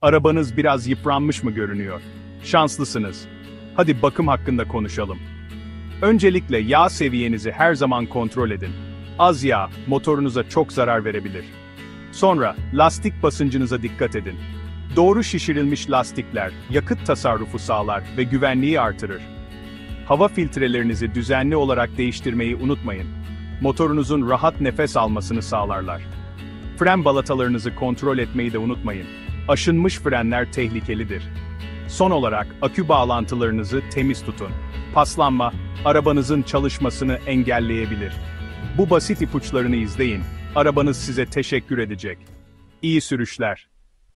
Arabanız biraz yıpranmış mı görünüyor? Şanslısınız. Hadi bakım hakkında konuşalım. Öncelikle yağ seviyenizi her zaman kontrol edin. Az yağ, motorunuza çok zarar verebilir. Sonra, lastik basıncınıza dikkat edin. Doğru şişirilmiş lastikler, yakıt tasarrufu sağlar ve güvenliği artırır. Hava filtrelerinizi düzenli olarak değiştirmeyi unutmayın. Motorunuzun rahat nefes almasını sağlarlar. Fren balatalarınızı kontrol etmeyi de unutmayın. Aşınmış frenler tehlikelidir. Son olarak, akü bağlantılarınızı temiz tutun. Paslanma, arabanızın çalışmasını engelleyebilir. Bu basit ipuçlarını izleyin. Arabanız size teşekkür edecek. İyi sürüşler.